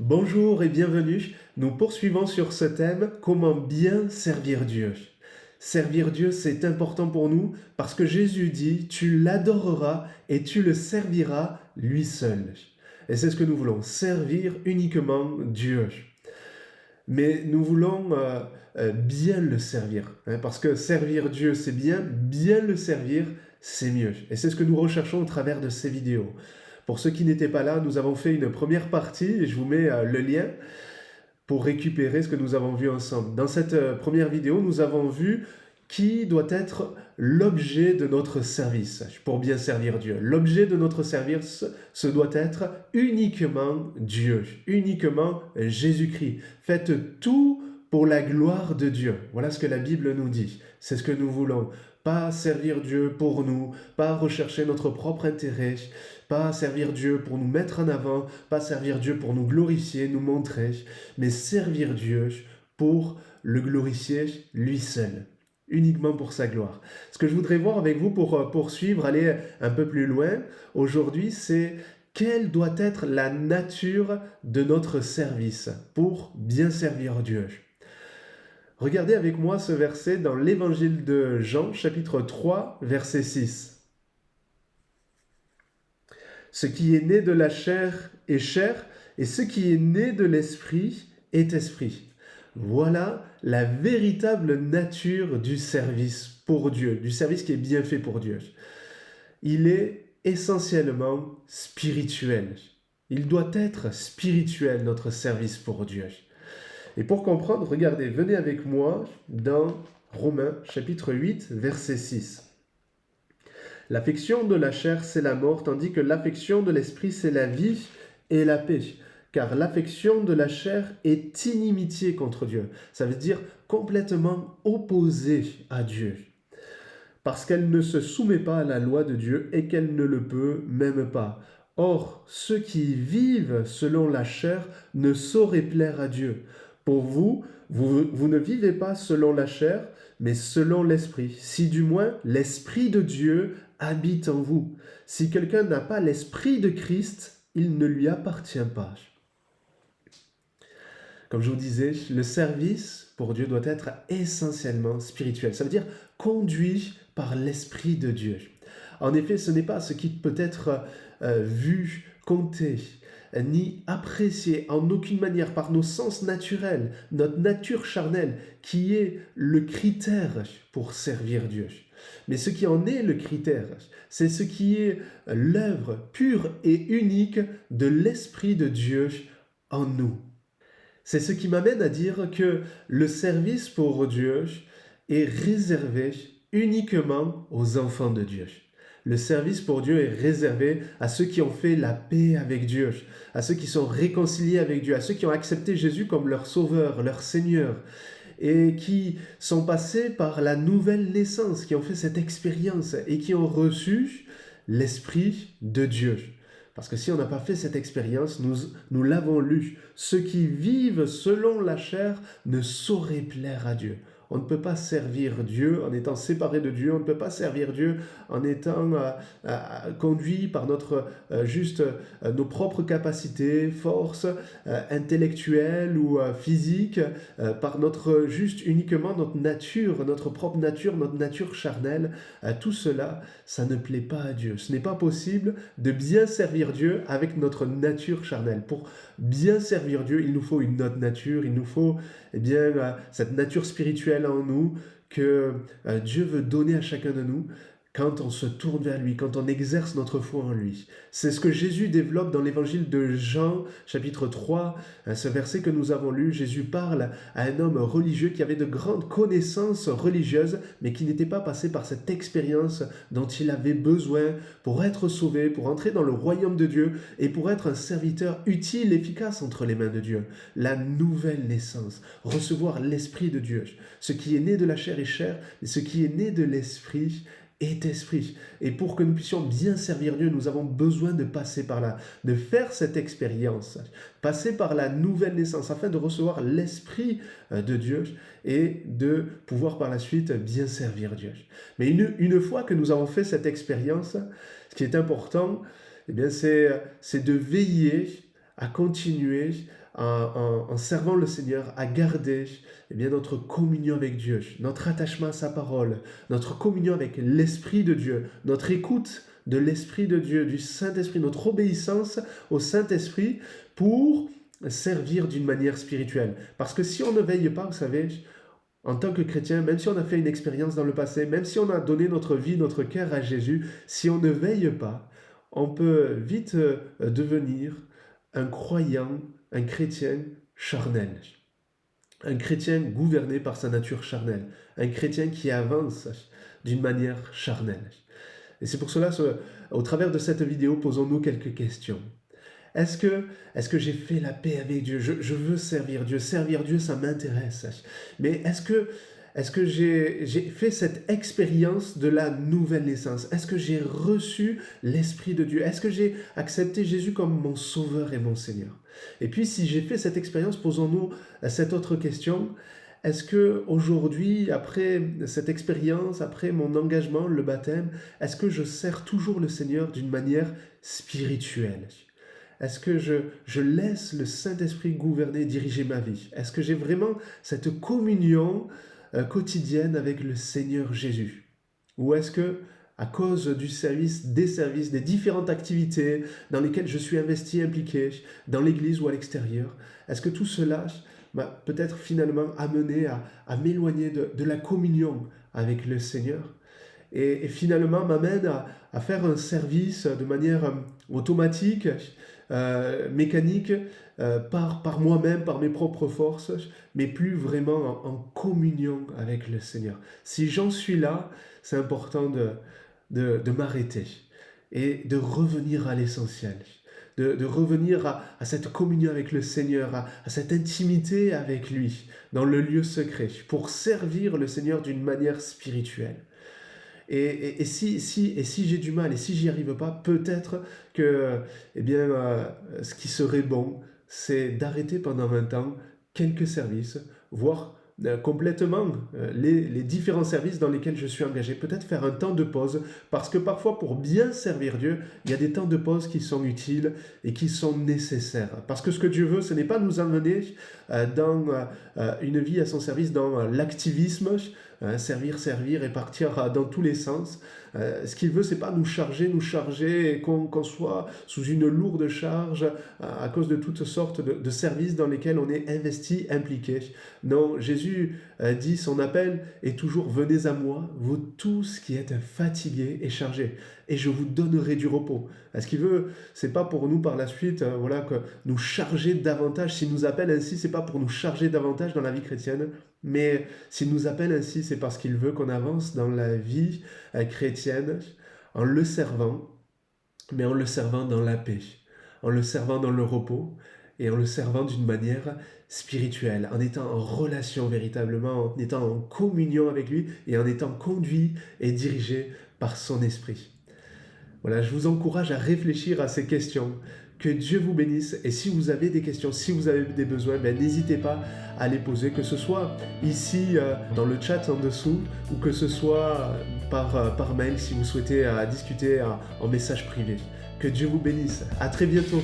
Bonjour et bienvenue. Nous poursuivons sur ce thème, comment bien servir Dieu. Servir Dieu, c'est important pour nous parce que Jésus dit, tu l'adoreras et tu le serviras lui seul. Et c'est ce que nous voulons, servir uniquement Dieu. Mais nous voulons bien le servir, parce que servir Dieu, c'est bien le servir, c'est mieux. Et c'est ce que nous recherchons au travers de ces vidéos. Pour ceux qui n'étaient pas là, nous avons fait une première partie, et je vous mets le lien pour récupérer ce que nous avons vu ensemble. Dans cette première vidéo, nous avons vu qui doit être l'objet de notre service pour bien servir Dieu. L'objet de notre service, ce doit être uniquement Dieu, uniquement Jésus-Christ. Faites tout pour la gloire de Dieu. Voilà ce que la Bible nous dit. C'est ce que nous voulons. Pas servir Dieu pour nous, pas rechercher notre propre intérêt, pas servir Dieu pour nous mettre en avant, pas servir Dieu pour nous glorifier, nous montrer, mais servir Dieu pour le glorifier lui seul, uniquement pour sa gloire. Ce que je voudrais voir avec vous pour poursuivre, aller un peu plus loin aujourd'hui, c'est quelle doit être la nature de notre service pour bien servir Dieu. Regardez avec moi ce verset dans l'évangile de Jean, chapitre 3, verset 6. Ce qui est né de la chair est chair, et ce qui est né de l'esprit est esprit. Voilà la véritable nature du service pour Dieu, du service qui est bien fait pour Dieu. Il est essentiellement spirituel. Il doit être spirituel, notre service pour Dieu. Et pour comprendre, regardez, venez avec moi dans Romains chapitre 8, verset 6. L'affection de la chair, c'est la mort, tandis que l'affection de l'esprit, c'est la vie et la paix. Car l'affection de la chair est inimitié contre Dieu. Ça veut dire complètement opposée à Dieu. Parce qu'elle ne se soumet pas à la loi de Dieu et qu'elle ne le peut même pas. Or, ceux qui vivent selon la chair ne sauraient plaire à Dieu. Pour vous, vous ne vivez pas selon la chair, mais selon l'esprit. Si du moins l'esprit de Dieu habite en vous. Si quelqu'un n'a pas l'esprit de Christ, il ne lui appartient pas. Comme je vous disais, le service pour Dieu doit être essentiellement spirituel. Ça veut dire conduit par l'Esprit de Dieu. En effet, ce n'est pas ce qui peut être vu, compté, ni apprécié en aucune manière par nos sens naturels, notre nature charnelle, qui est le critère pour servir Dieu. Mais ce qui en est le critère, c'est ce qui est l'œuvre pure et unique de l'Esprit de Dieu en nous. C'est ce qui m'amène à dire que le service pour Dieu est réservé uniquement aux enfants de Dieu. Le service pour Dieu est réservé à ceux qui ont fait la paix avec Dieu, à ceux qui sont réconciliés avec Dieu, à ceux qui ont accepté Jésus comme leur sauveur, leur Seigneur, et qui sont passés par la nouvelle naissance, qui ont fait cette expérience et qui ont reçu l'Esprit de Dieu. Parce que si on n'a pas fait cette expérience, nous l'avons lu. Ceux qui vivent selon la chair ne sauraient plaire à Dieu. On ne peut pas servir Dieu en étant séparé de Dieu. On ne peut pas servir Dieu en étant conduit par nos propres capacités, forces intellectuelles ou physiques, par uniquement notre propre nature, notre nature charnelle. Tout cela, ça ne plaît pas à Dieu. Ce n'est pas possible de bien servir Dieu avec notre nature charnelle. Pour bien servir Dieu, il nous faut une autre nature, il nous faut cette nature spirituelle en nous que Dieu veut donner à chacun de nous quand on se tourne vers lui, quand on exerce notre foi en lui. C'est ce que Jésus développe dans l'évangile de Jean, chapitre 3, ce verset que nous avons lu. Jésus parle à un homme religieux qui avait de grandes connaissances religieuses, mais qui n'était pas passé par cette expérience dont il avait besoin pour être sauvé, pour entrer dans le royaume de Dieu et pour être un serviteur utile, efficace entre les mains de Dieu. La nouvelle naissance, recevoir l'Esprit de Dieu. Ce qui est né de la chair est chair, et ce qui est né de l'Esprit est esprit. Et pour que nous puissions bien servir Dieu, nous avons besoin de passer par là, de faire cette expérience, passer par la nouvelle naissance afin de recevoir l'Esprit de Dieu et de pouvoir par la suite bien servir Dieu. Mais une fois que nous avons fait cette expérience, ce qui est important, c'est de veiller à continuer en servant le Seigneur, à garder notre communion avec Dieu, notre attachement à sa parole, notre communion avec l'Esprit de Dieu, notre écoute de l'Esprit de Dieu, du Saint-Esprit, notre obéissance au Saint-Esprit pour servir d'une manière spirituelle. Parce que si on ne veille pas, vous savez, en tant que chrétien, même si on a fait une expérience dans le passé, même si on a donné notre vie, notre cœur à Jésus, si on ne veille pas, on peut vite devenir un croyant, un chrétien charnel. Un chrétien gouverné par sa nature charnelle. Un chrétien qui avance d'une manière charnelle. Et c'est pour cela, au travers de cette vidéo, posons-nous quelques questions. Est-ce que j'ai fait la paix avec Dieu? Je veux servir Dieu. Servir Dieu, ça m'intéresse. Mais est-ce que j'ai fait cette expérience de la nouvelle naissance? Est-ce que j'ai reçu l'Esprit de Dieu? Est-ce que j'ai accepté Jésus comme mon Sauveur et mon Seigneur? Et puis, si j'ai fait cette expérience, posons-nous cette autre question. Est-ce que aujourd'hui, après cette expérience, après mon engagement, le baptême, est-ce que je sers toujours le Seigneur d'une manière spirituelle? Est-ce que je laisse le Saint-Esprit gouverner, diriger ma vie? Est-ce que j'ai vraiment cette communion quotidienne avec le Seigneur Jésus? Ou est-ce que, à cause du service, des différentes activités dans lesquelles je suis investi, impliqué, dans l'église ou à l'extérieur, est-ce que tout cela m'a peut-être finalement amené à m'éloigner de la communion avec le Seigneur et finalement m'amène à faire un service de manière automatique, mécanique, par moi-même, par mes propres forces, mais plus vraiment en communion avec le Seigneur. Si j'en suis là, c'est important de m'arrêter et de revenir à l'essentiel, de revenir à cette communion avec le Seigneur, à cette intimité avec lui, dans le lieu secret, pour servir le Seigneur d'une manière spirituelle. Et si j'ai du mal, et si j'y arrive pas, peut-être que ce qui serait bon, c'est d'arrêter pendant un temps quelques services, voire complètement les différents services dans lesquels je suis engagé. Peut-être faire un temps de pause, parce que parfois, pour bien servir Dieu, il y a des temps de pause qui sont utiles et qui sont nécessaires. Parce que ce que Dieu veut, ce n'est pas nous emmener dans une vie à son service, dans l'activisme, servir et partir dans tous les sens. Ce qu'il veut, c'est pas nous charger et qu'on soit sous une lourde charge à cause de toutes sortes de services dans lesquels on est investi, impliqué. Non, Jésus dit, son appel est toujours « Venez à moi, vous tous qui êtes fatigués et chargés, et je vous donnerai du repos ». Ce qu'il veut, c'est pas pour nous par la suite que nous charger davantage. S'il nous appelle ainsi, c'est pas pour nous charger davantage dans la vie chrétienne, mais s'il nous appelle ainsi, c'est parce qu'il veut qu'on avance dans la vie chrétienne en le servant, mais en le servant dans la paix, en le servant dans le repos et en le servant d'une manière spirituelle, en étant en relation véritablement, en étant en communion avec lui et en étant conduit et dirigé par son esprit. Voilà, je vous encourage à réfléchir à ces questions. Que Dieu vous bénisse, et si vous avez des questions, si vous avez des besoins, n'hésitez pas à les poser, que ce soit ici dans le chat en dessous, ou que ce soit par mail si vous souhaitez discuter en message privé. Que Dieu vous bénisse, à très bientôt.